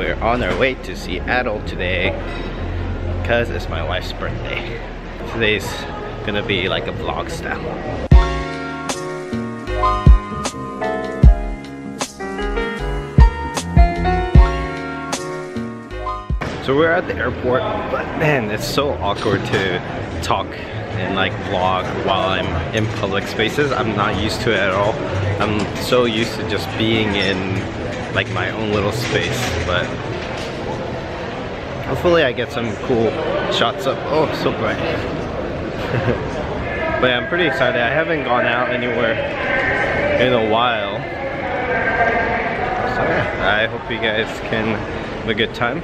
we're on our way to Seattle today because it's my wife's birthday. Today's gonna be like a vlog style. So we're at the airport, but man, it's so awkward to talk and like vlog while I'm in public spaces. I'm not used to it at all. I'm so used to just being in like my own little space, but hopefully I get some cool shots up. Oh, so bright. But yeah, I'm pretty excited. I haven't gone out anywhere in a while. So yeah, I hope you guys can have a good time.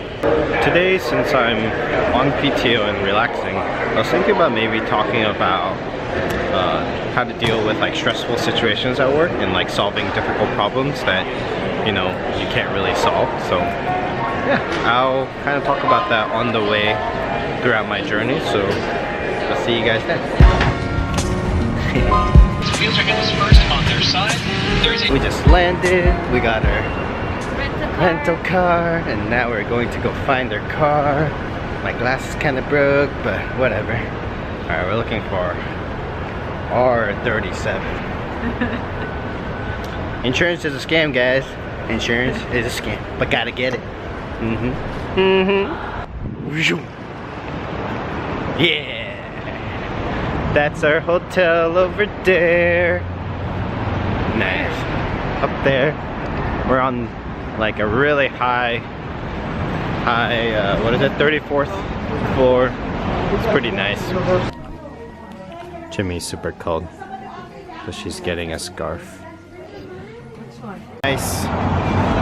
Today, since I'm on PTO and relaxing, I was thinking about maybe talking about how to deal with like stressful situations at work and like solving difficult problems that, you know, you can't really solve. So yeah, I'll kind of talk about that on the way throughout my journey. So I'll see you guys then. Wheels are hitting first on their side. We just landed. We got our rental car, and now we're going to go find our car. My glass is kind of broke, but whatever. Alright, we're looking for R37. Insurance is a scam, guys. Insurance is a scam, but gotta get it. Yeah, that's our hotel over there. Nice. Up there, we're on like a really high, what is it, 34th floor. It's pretty nice. Jimmy's super cold, so she's getting a scarf. Nice.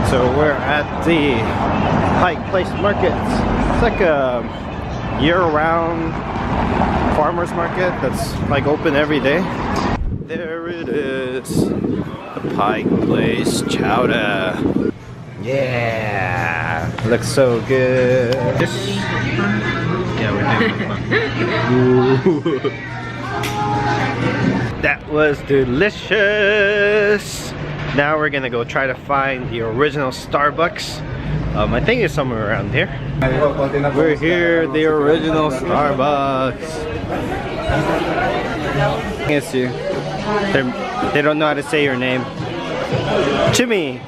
So we're at the Pike Place Market. It's like a year-round farmer's market that's like open every day. There it is, the Pike Place Chowder. Yeah, looks so good. Yeah, we're doing it. That was delicious. Now we're gonna go try to find the original Starbucks. I think it's somewhere around here. We're here, the original Starbucks. It's you. They don't know how to say your name. Jimmy!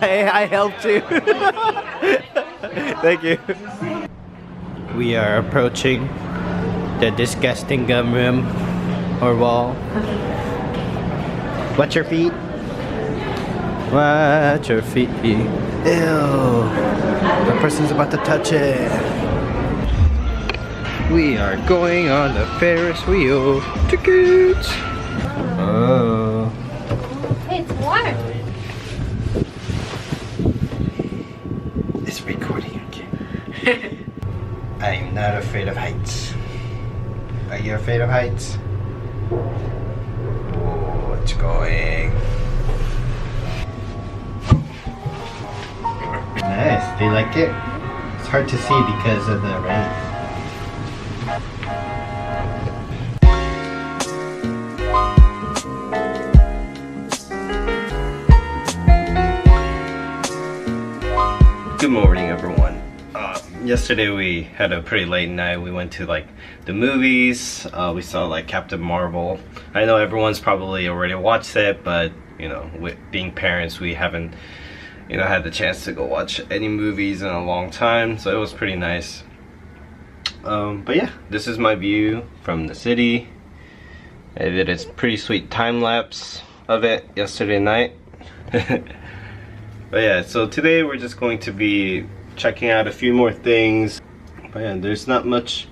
I helped you. Thank you. We are approaching the disgusting gum room or wall. Watch your feet. Watch your feet. Ew. The person's about to touch it. We are going on the Ferris wheel. Tickets. Oh. Hey, it's water. It's recording again. I am not afraid of heights. Are you afraid of heights? Oh, it's going. Nice. Do you like it? It's hard to see because of the rain. Good morning, everyone. Yesterday we had a pretty late night. We went to like the movies. We saw like Captain Marvel. I know everyone's probably already watched it, but you know, with being parents, we haven't, you know, had the chance to go watch any movies in a long time. So it was pretty nice. But yeah, this is my view from the city. I did a pretty sweet time lapse of it yesterday night. But yeah, so today we're just going to be checking out a few more things. But yeah, there's not much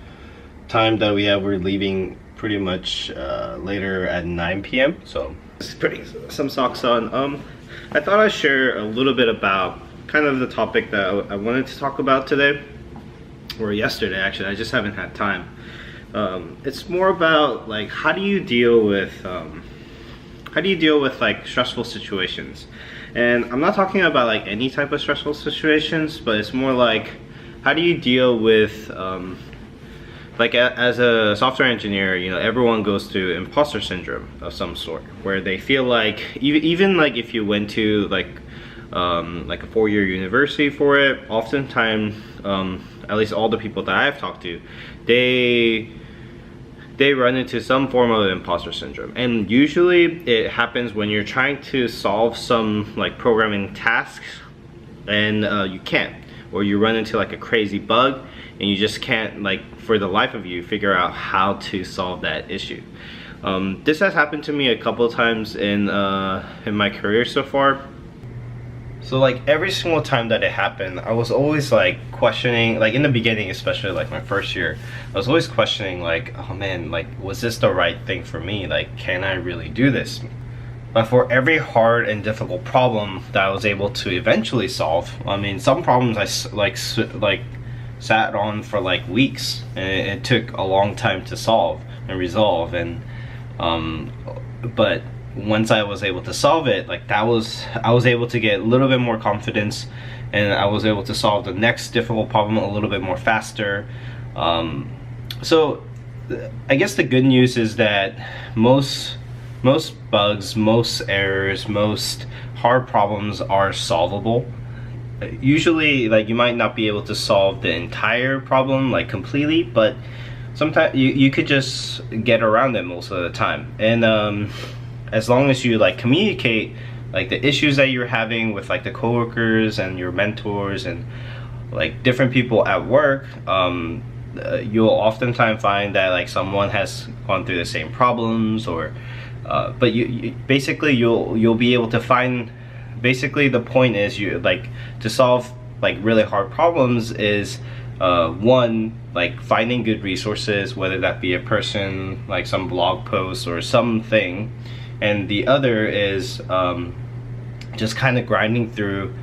time that we have. We're leaving pretty much later at 9 p.m. So just putting some socks on. I thought I'd share a little bit about kind of the topic that I wanted to talk about today, or yesterday actually. I just haven't had time. It's more about like how do you deal with like stressful situations. And I'm not talking about like any type of stressful situations, but it's more like how do you deal with like as a software engineer, you know, everyone goes through imposter syndrome of some sort, where they feel like even like if you went to like like a 4-year university for it. Oftentimes, at least all the people that I've talked to, they run into some form of imposter syndrome, and usually it happens when you're trying to solve some like programming tasks and you can't, or you run into like a crazy bug and you just can't, like, for the life of you, figure out how to solve that issue. This has happened to me a couple of times in my career so far. So like every single time that it happened, I was always like questioning, like in the beginning, especially like my first year, I was always questioning like, oh man, like was this the right thing for me? Like, can I really do this? But for every hard and difficult problem that I was able to eventually solve, I mean, some problems I sat on for like weeks, and it took a long time to solve and resolve. And but once I was able to solve it, like I was able to get a little bit more confidence, and I was able to solve the next difficult problem a little bit more faster. So I guess the good news is that most bugs, most errors, most hard problems are solvable. Usually, like, you might not be able to solve the entire problem like completely, but sometimes you could just get around it most of the time. And as long as you like communicate like the issues that you're having with like the coworkers and your mentors and like different people at work, you'll oftentimes find that like someone has gone through the same problems, or but you basically you'll be able to find. Basically, the point is, you like to solve like really hard problems is one, like finding good resources, whether that be a person, like some blog post or something, and the other is just kind of grinding through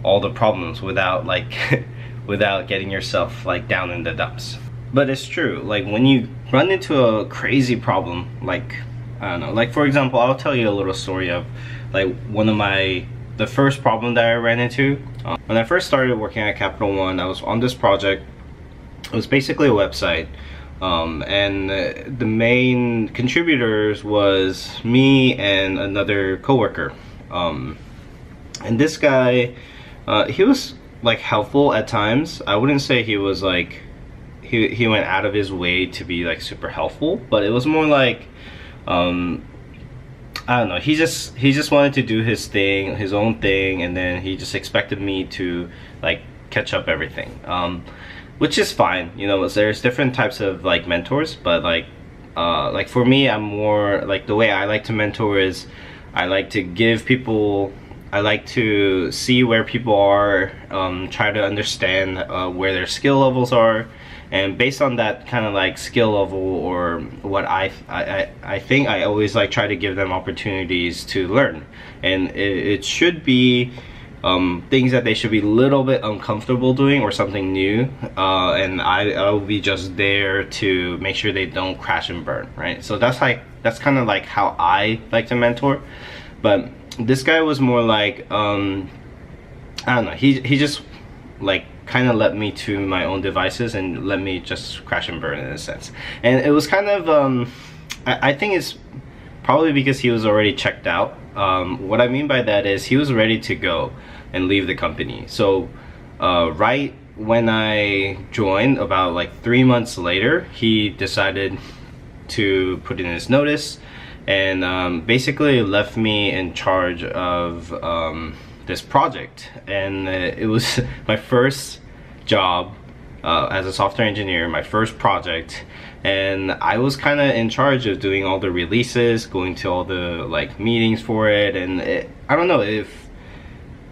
all the problems without like without getting yourself like down in the dumps. But it's true, like when you run into a crazy problem, like I don't know, like for example, I'll tell you a little story of like the first problem that I ran into. When I first started working at Capital One, I was on this project. It was basically a website, and the main contributors was me and another coworker. And this guy, he was like helpful at times. I wouldn't say he was like he went out of his way to be like super helpful, but it was more like I don't know, he just wanted to do his thing, his own thing, and then he just expected me to like catch up everything, which is fine, you know. There's different types of like mentors, but like for me, I'm more like, the way I like to mentor is I like to give people, I like to see where people are, try to understand where their skill levels are, and based on that kind of like skill level, or what I think, I always like try to give them opportunities to learn. And it should be things that they should be a little bit uncomfortable doing, or something new, and I'll be just there to make sure they don't crash and burn, right? So that's kind of like how I like to mentor. But this guy was more like I don't know, he just like kind of left me to my own devices and let me just crash and burn in a sense. And it was kind of I think it's probably because he was already checked out. What I mean by that is he was ready to go and leave the company. So right when I joined, about like 3 months later, he decided to put in his notice, and basically left me in charge of this project. And it was my first job as a software engineer, my first project, and I was kind of in charge of doing all the releases, going to all the like meetings for it. And I don't know,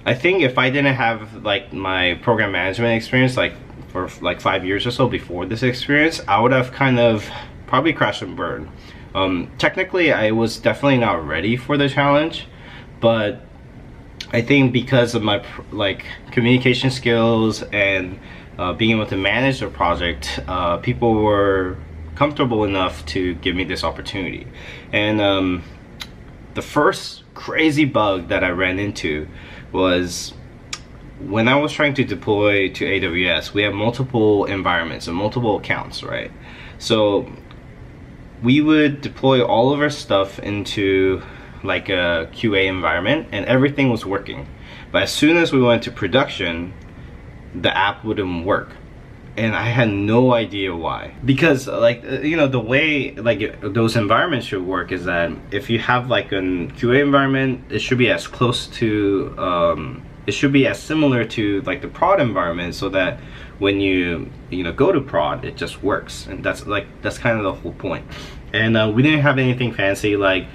I think if I didn't have like my program management experience like for like 5 years or so before this experience, I would have kind of probably crashed and burned. Technically, I was definitely not ready for the challenge, but I think because of my like communication skills and being able to manage the project, people were comfortable enough to give me this opportunity. And the first crazy bug that I ran into was when I was trying to deploy to AWS. We have multiple environments and multiple accounts, right? So we would deploy all of our stuff into like a QA environment, and everything was working. But as soon as we went to production, the app wouldn't work. And I had no idea why. Because like, you know, the way like those environments should work is that if you have like an QA environment, it should be as close to, it should be as similar to like the prod environment, so that when you know, go to prod, it just works. And that's kind of the whole point. And we didn't have anything fancy like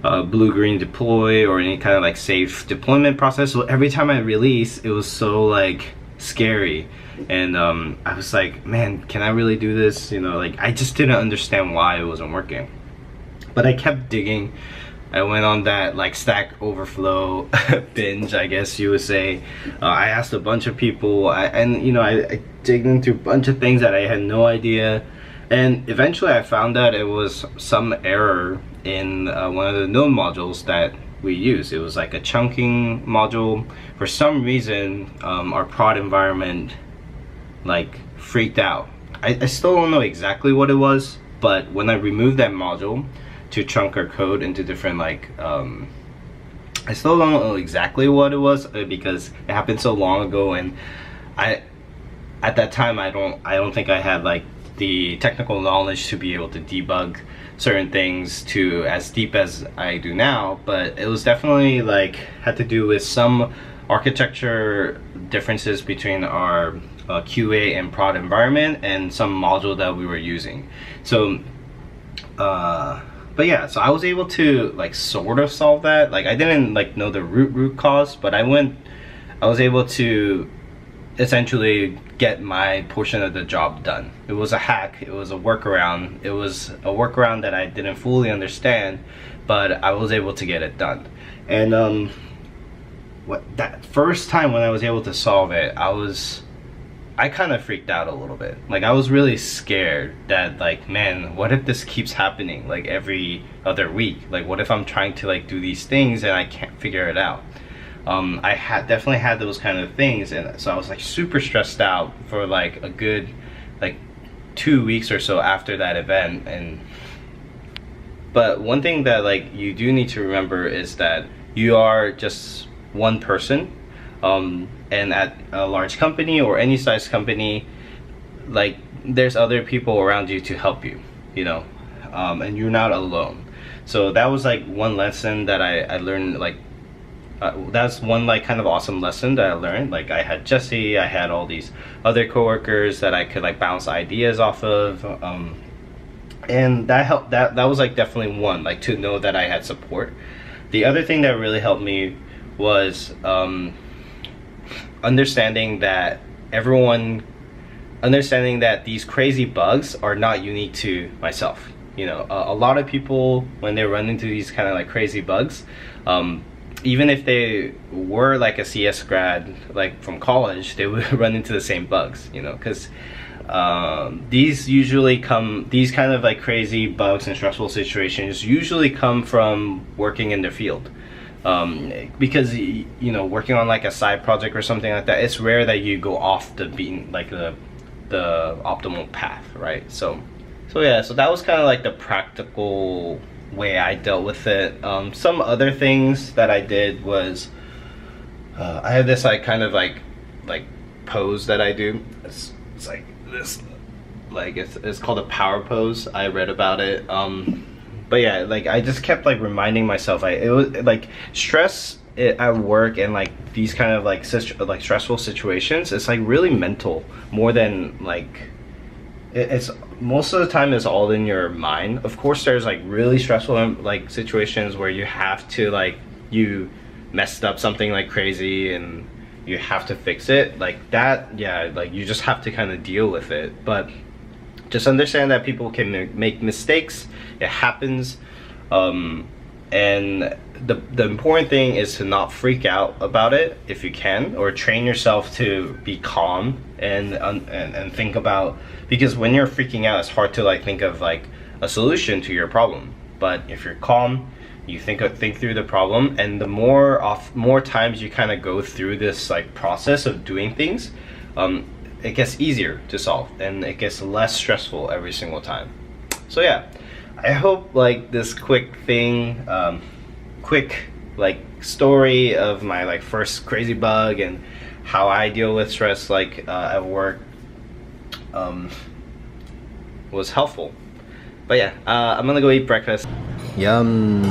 blue-green deploy or any kind of like safe deployment process. So every time I release, it was so like scary. And I was like, man, can I really do this? You know, like I just didn't understand why it wasn't working. But I kept digging. I went on that like Stack Overflow binge, I guess you would say. I asked a bunch of people, and you know, I digged into a bunch of things that I had no idea. And eventually I found that it was some error in one of the node modules that we use. It was like a chunking module. For some reason, our prod environment like freaked out. I still don't know exactly what it was, but when I removed that module to chunk our code into different like I still don't know exactly what it was, because it happened so long ago, and at that time I don't think I had like the technical knowledge to be able to debug certain things to as deep as I do now. But it was definitely like had to do with some architecture differences between our QA and prod environment and some module that we were using. So but yeah, so I was able to like sort of solve that. Like I didn't like know the root cause, but I was able to essentially get my portion of the job done. It was a hack, it was a workaround. It was a workaround that I didn't fully understand, but I was able to get it done. And that first time when I was able to solve it, I kind of freaked out a little bit. Like I was really scared that like, man, what if this keeps happening like every other week? Like what if I'm trying to like do these things and I can't figure it out? I definitely had those kind of things, and so I was like super stressed out for like a good like 2 weeks or so after that event. But one thing that like you do need to remember is that you are just one person. And at a large company or any size company, like there's other people around you to help you, you know, and you're not alone. So that was like one lesson that I learned. Like that's one like kind of awesome lesson that I learned. Like I had Jesse, I had all these other coworkers that I could like bounce ideas off of, and that helped. That was like definitely one, like to know that I had support. The other thing that really helped me was understanding that these crazy bugs are not unique to myself. You know, a lot of people, when they run into these kind of like crazy bugs, even if they were like a CS grad like from college, they would run into the same bugs, you know, because these kind of like crazy bugs and stressful situations usually come from working in the field. Because you know, working on like a side project or something like that, it's rare that you go off the beaten, like the optimal path, right? So yeah, so that was kind of like the practical way I dealt with it. Some other things that I did was I have this like kind of like pose that I do. It's like this, like it's called a power pose. I read about it. But yeah, like I just kept like reminding myself, it was like stress at work and like these kind of like stressful situations, it's like really mental more than like it's most of the time it's all in your mind. Of course there's like really stressful like situations where you have to like, you messed up something like crazy and you have to fix it like that. Yeah, like you just have to kind of deal with it. But just understand that people can make mistakes. It happens, and the important thing is to not freak out about it if you can, or train yourself to be calm and think about, because when you're freaking out, it's hard to like think of like a solution to your problem. But if you're calm, you think through the problem, and the more times you kind of go through this like process of doing things, it gets easier to solve and it gets less stressful every single time. So yeah, I hope like this quick like story of my like first crazy bug and how I deal with stress like at work was helpful. But yeah, I'm gonna go eat breakfast. Yum!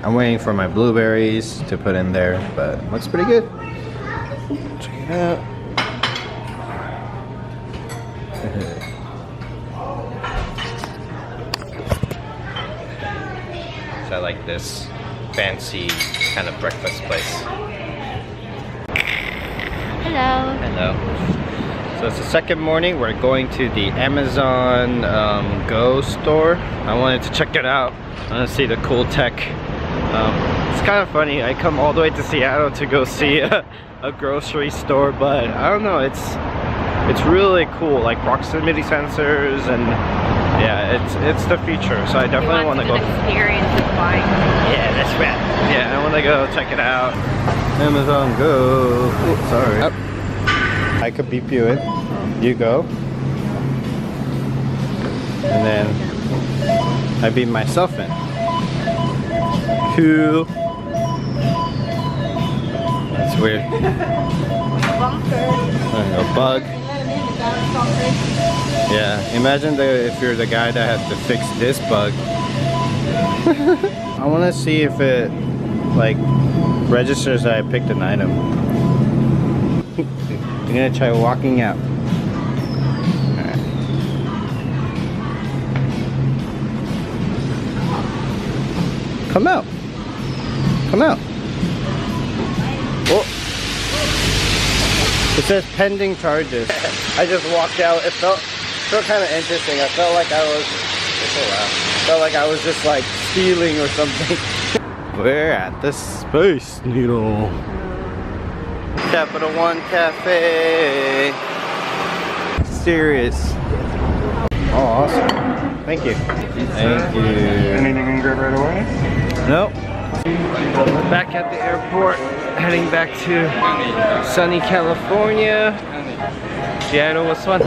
I'm waiting for my blueberries to put in there, but it looks pretty good. Check it out. So I like this fancy kind of breakfast place. Hello. Hello. So it's the second morning. We're going to the Amazon Go store. I wanted to check it out. I want to see the cool tech. It's kind of funny. I come all the way to Seattle to go see a grocery store, but I don't know. It's really cool. Like proximity sensors and yeah, it's the feature. So I definitely want to go. Experience of buying. Yeah, that's right. Yeah, I want to go check it out. Amazon Go. Oh, sorry. Yep. I could beep you in. You go. And then I beep myself in. Cool. That's weird. A bug. Yeah, imagine if you're the guy that has to fix this bug. I want to see if it like registers that I picked an item. I'm gonna try walking out. Alright. Come out. Come out. Oh. It says pending charges. I just walked out. It felt kind of interesting. I felt like I was just like stealing or something. We're at the Space Needle. Capital One Cafe. Serious. Oh, awesome. Thank you. Thank you. Anything you can grab right away? Nope. We're back at the airport, heading back to sunny California. Seattle was fun.